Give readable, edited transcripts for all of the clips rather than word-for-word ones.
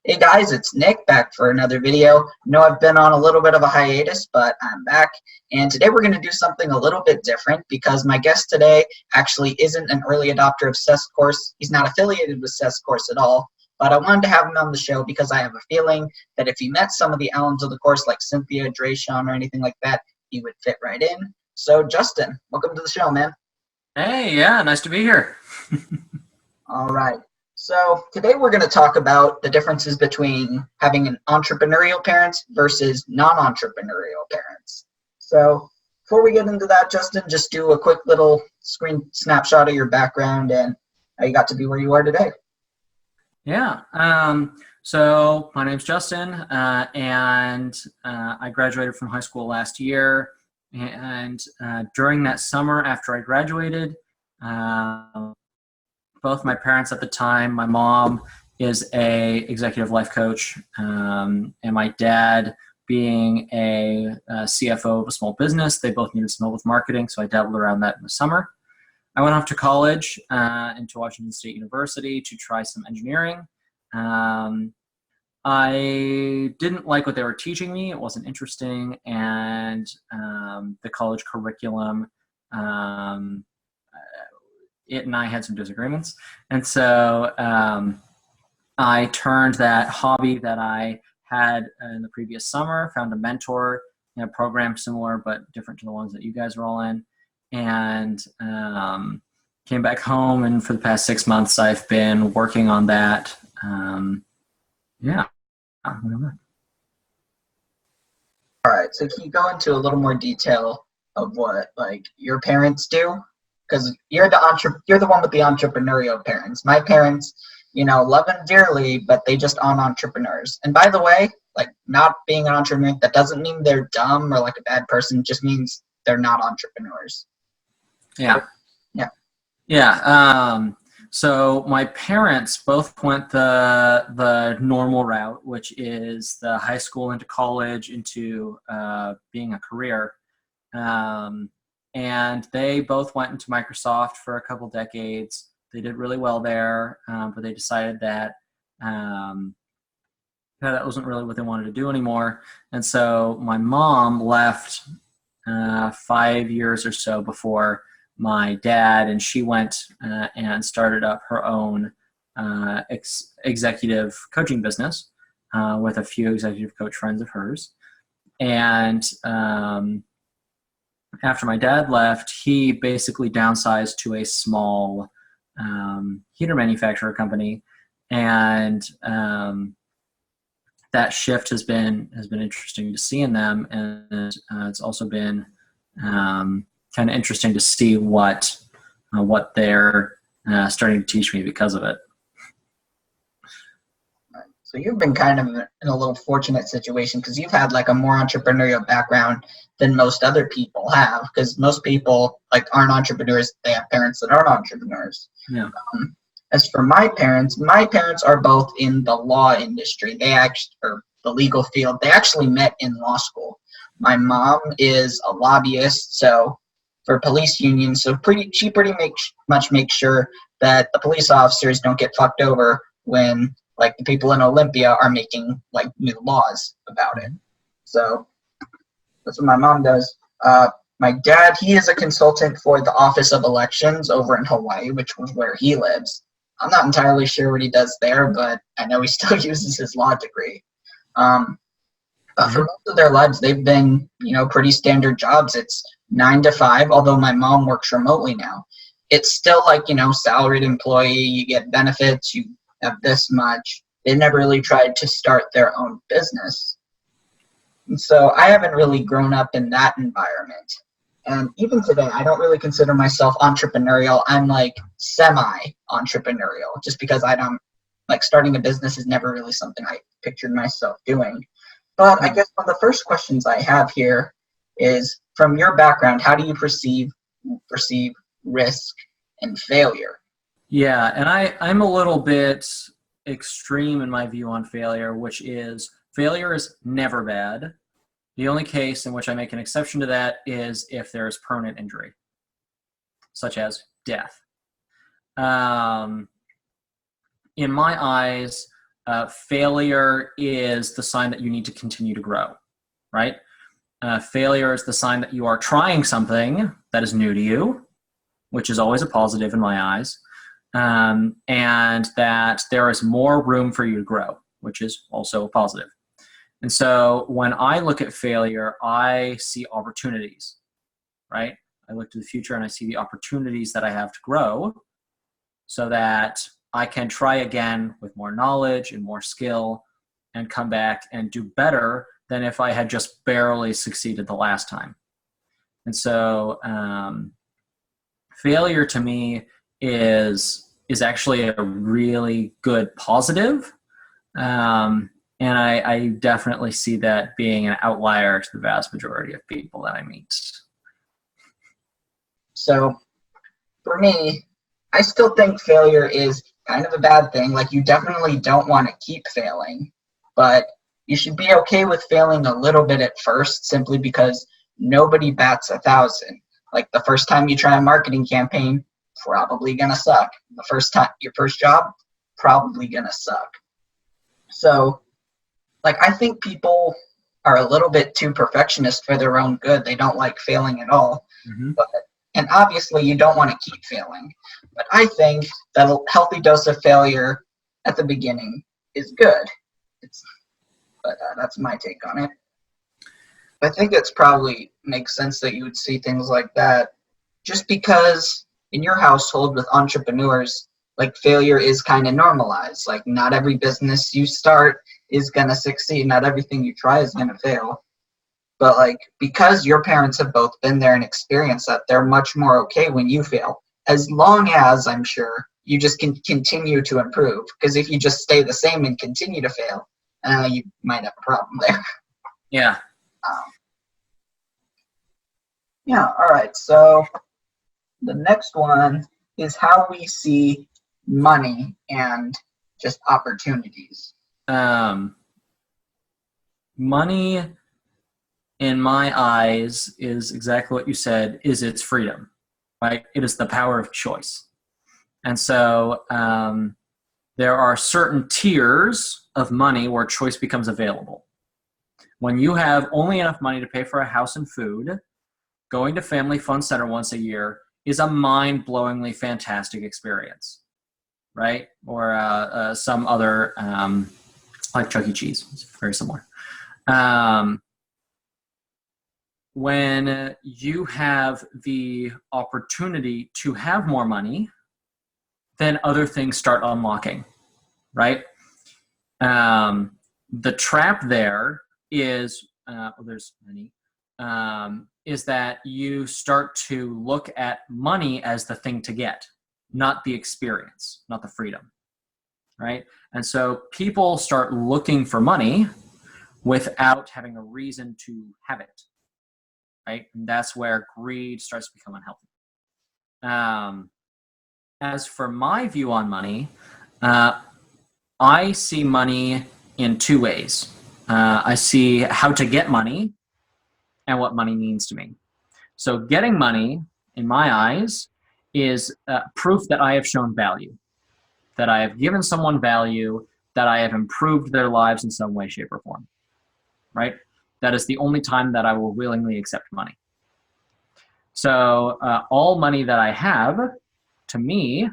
Hey guys, it's Nick back for another video. I know I've been on a little bit of a hiatus, but I'm back. And today we're going to do something a little bit different because my guest today actually isn't an early adopter of SES Course. He's not affiliated with SES Course at all. But I wanted to have him on the show because I have a feeling that if he met some of the alums of the course like Cynthia, Drayshawn, or anything like that, he would fit right in. So Justin, welcome to the show, man. Hey, yeah, nice to be here. All right. So today we're going to talk about the differences between having an entrepreneurial parents versus non-entrepreneurial parents. So before we get into that, Justin, just do a quick little screen snapshot of your background and how you got to be where you are today. Yeah, so my name's Justin, and I graduated from high school last year. And during that summer after I graduated, both my parents at the time, my mom is a executive life coach, and my dad being a CFO of a small business, they both needed some help with marketing, so I dabbled around that in the summer. I went off to college into Washington State University to try some engineering. I didn't like what they were teaching me. It wasn't interesting, and the college curriculum, it and I had some disagreements. And so I turned that hobby that I had in the previous summer, found a mentor in a program similar but different to the ones that you guys are all in, and came back home, and for the past 6 months I've been working on that. Yeah. All right, so can you go into a little more detail of what like your parents do? Because you're the one with the entrepreneurial parents. My parents, love them dearly, but they just aren't entrepreneurs. And by the way, like not being an entrepreneur, that doesn't mean they're dumb or like a bad person. It just means they're not entrepreneurs. Yeah. Yeah. Yeah. So my parents both went the normal route, which is the high school into college into being a career. And they both went into Microsoft for a couple decades. They did really well there, but they decided that that wasn't really what they wanted to do anymore. And so my mom left 5 years or so before my dad, and she went and started up her own executive coaching business with a few executive coach friends of hers. And after my dad left, he basically downsized to a small heater manufacturer company, and that shift has been interesting to see in them, and it's also been kind of interesting to see what they're starting to teach me because of it. So you've been kind of in a little fortunate situation because you've had like a more entrepreneurial background than most other people have. Because most people like aren't entrepreneurs; they have parents that aren't entrepreneurs. Yeah. As for my parents are both in the law industry. They actually, or the legal field. They actually met in law school. My mom is a lobbyist, so for police unions, so she pretty much makes sure that the police officers don't get fucked over when like the people in Olympia are making like new laws about it. So that's what my mom does. My dad, he is a consultant for the Office of Elections over in Hawaii, which was where he lives. I'm not entirely sure what he does there, but I know he still uses his law degree. But for most of their lives, they've been, pretty standard jobs. It's 9 to 5, although my mom works remotely now. It's still like, salaried employee, you get benefits, you have this much. They never really tried to start their own business. And so I haven't really grown up in that environment. And even today, I don't really consider myself entrepreneurial. I'm like semi-entrepreneurial just because I don't like starting a business is never really something I pictured myself doing. But I guess one of the first questions I have here is, from your background, how do you perceive risk and failure? Yeah, and I'm a little bit extreme in my view on failure, which is failure is never bad. The only case in which I make an exception to that is if there is permanent injury, such as death. In my eyes, failure is the sign that you need to continue to grow, right? Failure is the sign that you are trying something that is new to you, which is always a positive in my eyes, and that there is more room for you to grow, which is also a positive. And so when I look at failure, I see opportunities, right? I look to the future and I see the opportunities that I have to grow so that I can try again with more knowledge and more skill and come back and do better than if I had just barely succeeded the last time. And so failure to me is actually a really good positive. And I definitely see that being an outlier to the vast majority of people that I meet. So for me, I still think failure is kind of a bad thing. Like, you definitely don't want to keep failing, but you should be okay with failing a little bit at first, simply because nobody bats 1,000. Like, the first time you try a marketing campaign, probably gonna suck. The first time, your first job, probably gonna suck. So, like, I think people are a little bit too perfectionist for their own good. They don't like failing at all. Mm-hmm. And obviously, you don't want to keep failing. But I think that a healthy dose of failure at the beginning is good. But that's my take on it. I think it's probably makes sense that you would see things like that, just because in your household with entrepreneurs, like, failure is kind of normalized. Like, not every business you start is going to succeed. Not everything you try is going to fail. But, like, because your parents have both been there and experienced that, they're much more okay when you fail. As long as, I'm sure, you just can continue to improve. Because if you just stay the same and continue to fail, you might have a problem there. Yeah. Yeah, all right. So the next one is how we see money and just opportunities. Money, in my eyes, is exactly what you said, is its freedom, right? It is the power of choice. And so there are certain tiers of money where choice becomes available. When you have only enough money to pay for a house and food, going to Family Fun Center once a year is a mind-blowingly fantastic experience, right? Or some other, like Chuck E. Cheese. It's very similar. When you have the opportunity to have more money, then other things start unlocking, right? The trap there is, there's many, is that you start to look at money as the thing to get, not the experience, not the freedom, right? And so people start looking for money without having a reason to have it, right? And that's where greed starts to become unhealthy. As for my view on money, I see money in two ways. I see how to get money and what money means to me. So getting money, in my eyes, is proof that I have shown value, that I have given someone value, that I have improved their lives in some way, shape, or form, right? That is the only time that I will willingly accept money. So all money that I have, to me,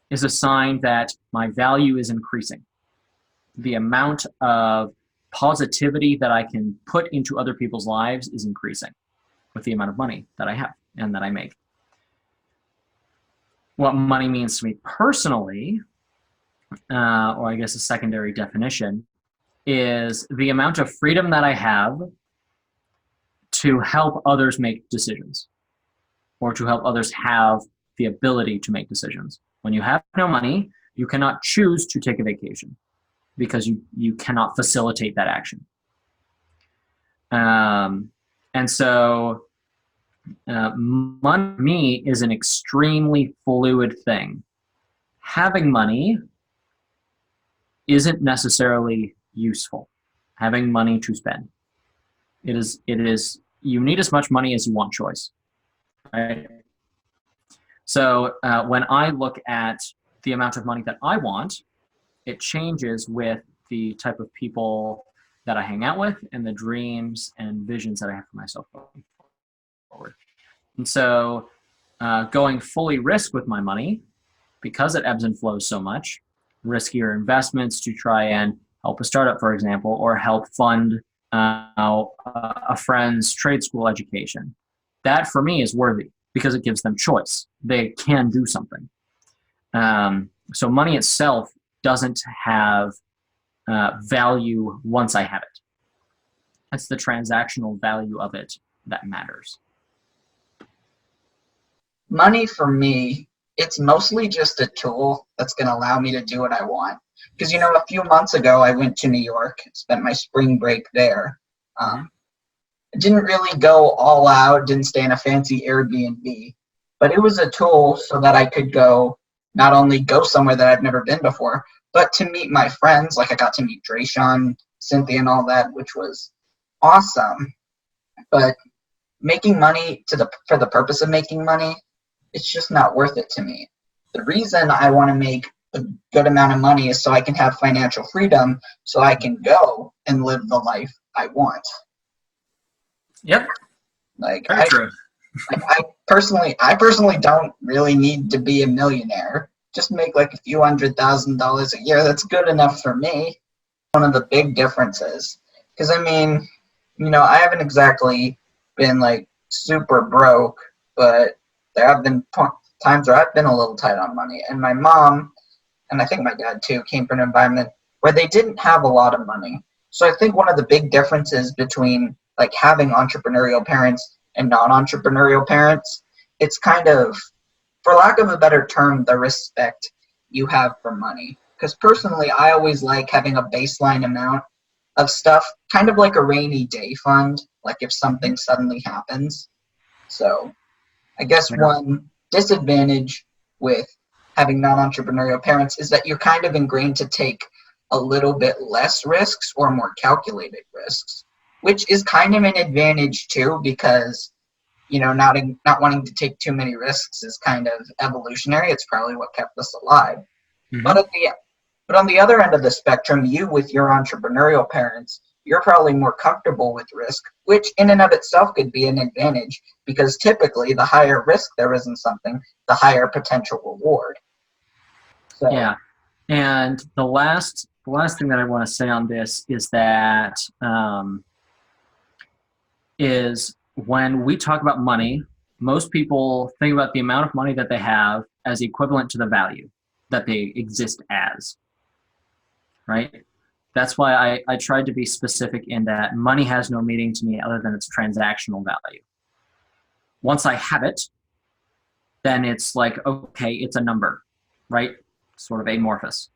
is a sign that my value is increasing. The amount of positivity that I can put into other people's lives is increasing with the amount of money that I have and that I make. What money means to me personally, or I guess a secondary definition, is the amount of freedom that I have to help others make decisions, or to help others have the ability to make decisions. When you have no money, you cannot choose to take a vacation because you cannot facilitate that action. And so money, to me, is an extremely fluid thing. Having money isn't necessarily useful. Having money to spend. It is, you need as much money as you want choice, right? So when I look at the amount of money that I want, it changes with the type of people that I hang out with and the dreams and visions that I have for myself going forward. And so going fully risk with my money, because it ebbs and flows so much, riskier investments to try and help a startup, for example, or help fund a friend's trade school education. That for me is worthy because it gives them choice. They can do something. So money itself doesn't have value once I have it. It's the transactional value of it that matters. Money for me, it's mostly just a tool that's going to allow me to do what I want. Because, a few months ago, I went to New York, spent my spring break there. I didn't really go all out, didn't stay in a fancy Airbnb, but it was a tool so that I could not only go somewhere that I've never been before, but to meet my friends. Like I got to meet Drayshawn, Cynthia, and all that, which was awesome. But making money for the purpose of making money, it's just not worth it to me. The reason I want to make a good amount of money is so I can have financial freedom, so I can go and live the life I want. Yep. Like Very true. I personally don't really need to be a millionaire. Just make like a few $100,000 a year. That's good enough for me. One of the big differences, because I haven't exactly been like super broke, but there have been times where I've been a little tight on money. And my mom, and I think my dad too, came from an environment where they didn't have a lot of money. So I think one of the big differences between like having entrepreneurial parents and non-entrepreneurial parents, it's kind of, for lack of a better term, the respect you have for money. Because personally, I always like having a baseline amount of stuff, kind of like a rainy day fund, like if something suddenly happens. So I guess one disadvantage with having non-entrepreneurial parents is that you're kind of ingrained to take a little bit less risks or more calculated risks, which is kind of an advantage too, because not wanting to take too many risks is kind of evolutionary. It's probably what kept us alive. Mm-hmm. But on the other end of the spectrum, you with your entrepreneurial parents, you're probably more comfortable with risk, which in and of itself could be an advantage, because typically the higher risk there is in something, the higher potential reward. So, yeah. And the last thing that I want to say on this is that is when we talk about money, most people think about the amount of money that they have as equivalent to the value that they exist as, right? That's why I tried to be specific in that money has no meaning to me other than its transactional value. Once I have it, then it's like, okay, it's a number, right? Sort of amorphous.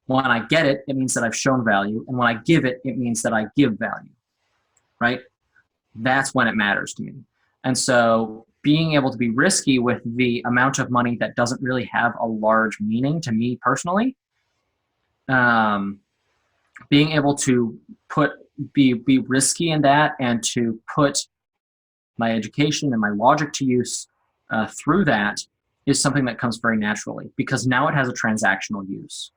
When I get it, it means that I've shown value. And when I give it, it means that I give value, right? That's when it matters to me. And so being able to be risky with the amount of money that doesn't really have a large meaning to me personally, being able to be risky in that and to put my education and my logic to use through that is something that comes very naturally, because now it has a transactional use.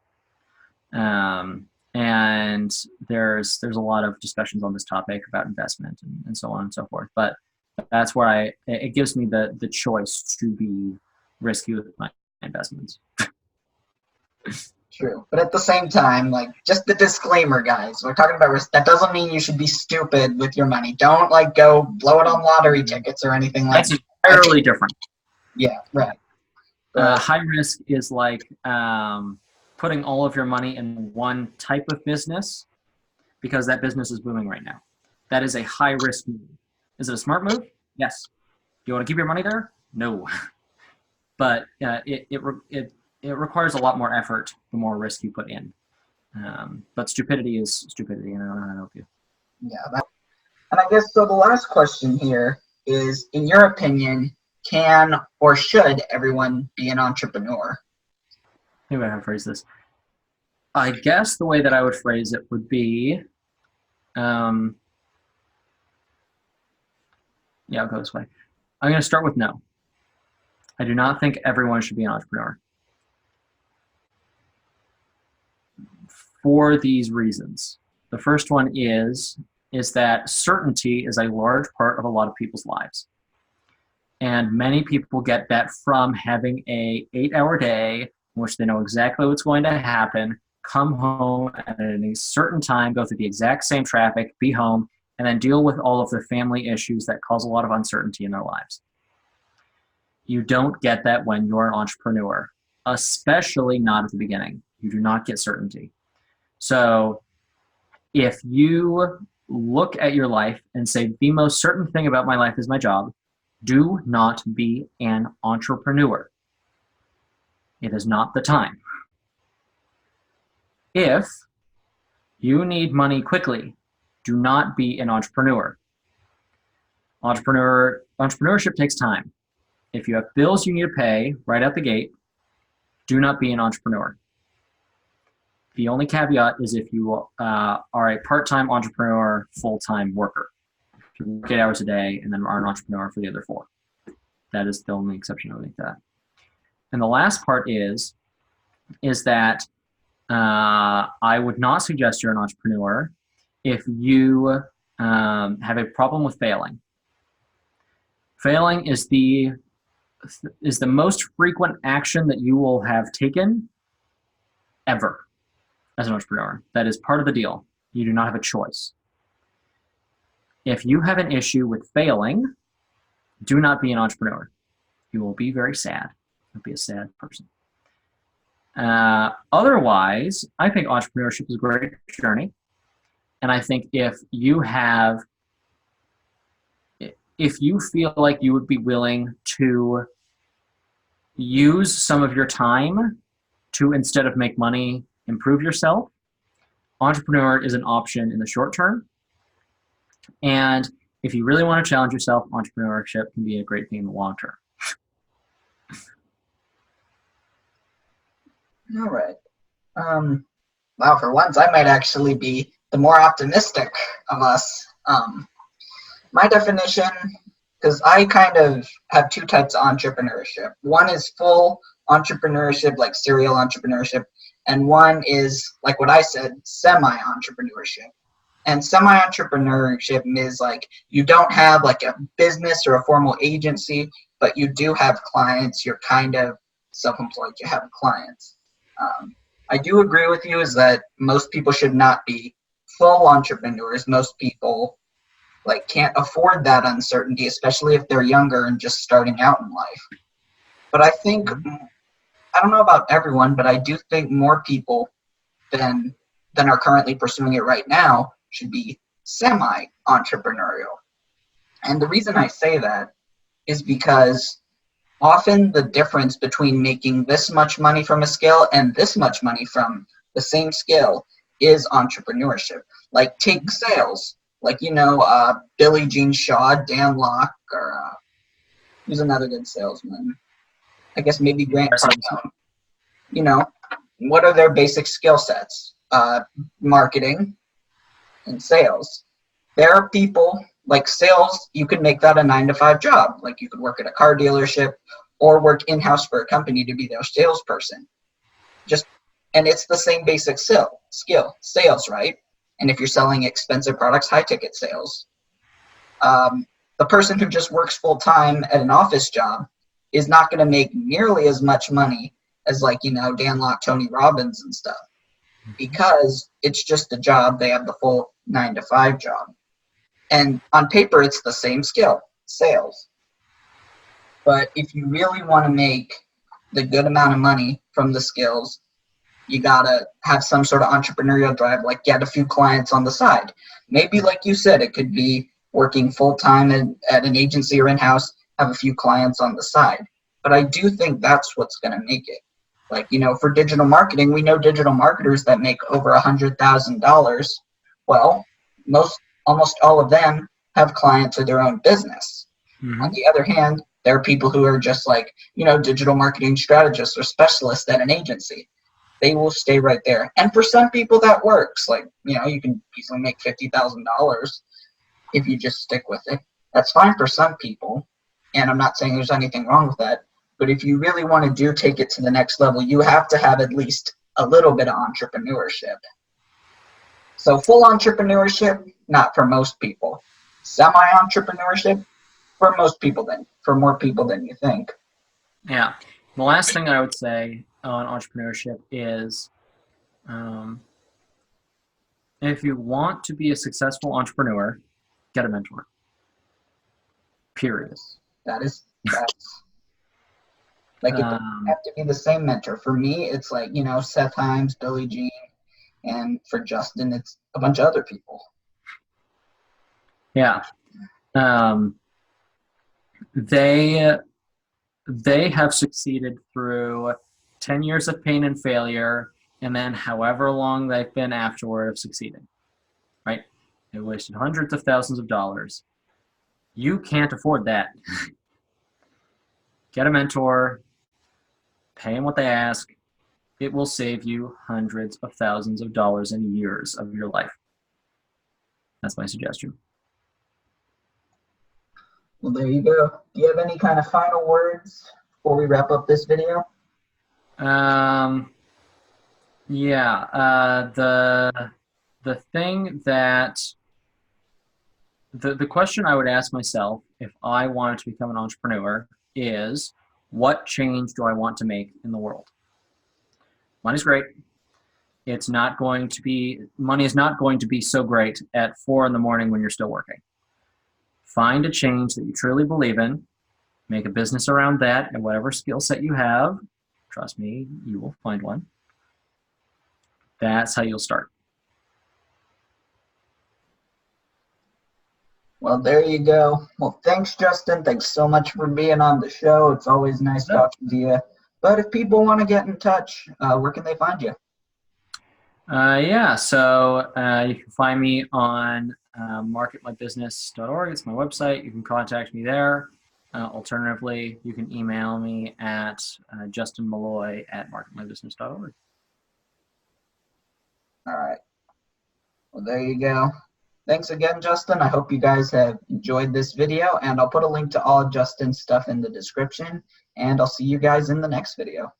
And there's a lot of discussions on this topic about investment and so on and so forth. But that's where it gives me the choice to be risky with my investments. true. But at the same time, like, just the disclaimer, guys, we're talking about risk. That doesn't mean you should be stupid with your money. Don't like go blow it on lottery tickets or anything like that. That's entirely different. Yeah, right. High risk is like putting all of your money in one type of business because that business is booming right now. That is a high risk move. Is it a smart move? Yes. Do you want to keep your money there? No. But it requires a lot more effort the more risk you put in. But stupidity is stupidity, and I don't know how to help you. Yeah. And I guess so the last question here is, in your opinion, can or should everyone be an entrepreneur? Maybe I have to phrase this. I guess the way that I would phrase it would be, yeah, I'll go this way. I'm going to start with no. I do not think everyone should be an entrepreneur. for these reasons. The first one is that certainty is a large part of a lot of people's lives. And many people get that from having a 8-hour day in which they know exactly what's going to happen, come home at a certain time, go through the exact same traffic, be home, and then deal with all of their family issues that cause a lot of uncertainty in their lives. You don't get that when you're an entrepreneur, especially not at the beginning. You do not get certainty. So if you look at your life and say, the most certain thing about my life is my job, do not be an entrepreneur. It is not the time. If you need money quickly, do not be an entrepreneur. Entrepreneurship takes time. If you have bills you need to pay right out the gate, do not be an entrepreneur. The only caveat is if you are a part-time entrepreneur, full-time worker. If you work 8 hours a day and then are an entrepreneur for the other 4. That is the only exception I would make that. And the last part is that I would not suggest you're an entrepreneur if you have a problem with failing. Failing is the most frequent action that you will have taken ever as an entrepreneur. That is part of the deal. You do not have a choice. If you have an issue with failing, do not be an entrepreneur. You will be very sad. You'll be a sad person. Otherwise, I think entrepreneurship is a great journey. And I think if you feel like you would be willing to use some of your time to, instead of make money, improve yourself, entrepreneur is an option in the short term. And if you really want to challenge yourself, entrepreneurship can be a great thing in the long term. All right. Wow, for once, I might actually be the more optimistic of us. My definition, because I kind of have 2 types of entrepreneurship. One is full entrepreneurship, like serial entrepreneurship, and one is, like what I said, semi-entrepreneurship. And semi-entrepreneurship is like you don't have like a business or a formal agency, but you do have clients. You're kind of self-employed. You have clients. I do agree with you is that most people should not be full entrepreneurs. Most people like can't afford that uncertainty, especially if they're younger and just starting out in life. But I think, I don't know about everyone, but I do think more people than are currently pursuing it right now should be semi-entrepreneurial. And the reason I say that is because often the difference between making this much money from a skill and this much money from the same skill is entrepreneurship. Like take sales, like, Billie Jean Shaw, Dan Locke, or who's another good salesman? I guess maybe Grant Cardone. What are their basic skill sets? Marketing and sales. There are people like sales, you could make that a 9-to-5 job. Like you could work at a car dealership or work in-house for a company to be their salesperson. And it's the same basic skill, sales, right? And if you're selling expensive products, high ticket sales. The person who just works full time at an office job is not going to make nearly as much money as Dan Locke, Tony Robbins and stuff, because it's just a job. They have the full 9-to-5 job. And on paper, it's the same skill, sales. But if you really want to make the good amount of money from the skills, you got to have some sort of entrepreneurial drive, like get a few clients on the side. Maybe, like you said, it could be working full-time at an agency or in-house, have a few clients on the side. But I do think that's what's going to make it. Like, for digital marketing, we know digital marketers that make over $100,000. Well, almost all of them have clients of their own business. Mm-hmm. On the other hand, there are people who are just like, digital marketing strategists or specialists at an agency. They will stay right there. And for some people that works. Like, you can easily make $50,000 if you just stick with it. That's fine for some people. And I'm not saying there's anything wrong with that. But if you really want to take it to the next level, you have to have at least a little bit of entrepreneurship. So full entrepreneurship, not for most people. Semi-entrepreneurship, for most people then, for more people than you think. Yeah. The last thing I would say on entrepreneurship is if you want to be a successful entrepreneur, get a mentor. Period. That's like it doesn't have to be the same mentor. For me, it's like, Seth Himes, Billy Jean, and for Justin, it's a bunch of other people. Yeah. They have succeeded through 10 years of pain and failure, and then however long they've been afterward of succeeding, right? They wasted hundreds of thousands of dollars. You can't afford that. Get a mentor, pay them what they ask. It will save you hundreds of thousands of dollars and years of your life. That's my suggestion. Well, there you go. Do you have any kind of final words before we wrap up this video? The thing that the question I would ask myself if I wanted to become an entrepreneur is, what change do I want to make in the world? Money's great. Money is not going to be so great at 4 a.m. when you're still working. Find a change that you truly believe in, make a business around that, and whatever skill set you have, trust me, you will find one. That's how you'll start. Well, there you go. Well, thanks, Justin. Thanks so much for being on the show. It's always nice talking to you. But if people want to get in touch, where can they find you? So you can find me on marketmybusiness.org. It's my website. You can contact me there. Alternatively, you can email me at justinmalloy@marketmybusiness.org. All right. Well, there you go. Thanks again, Justin. I hope you guys have enjoyed this video, and I'll put a link to all of Justin's stuff in the description, and I'll see you guys in the next video.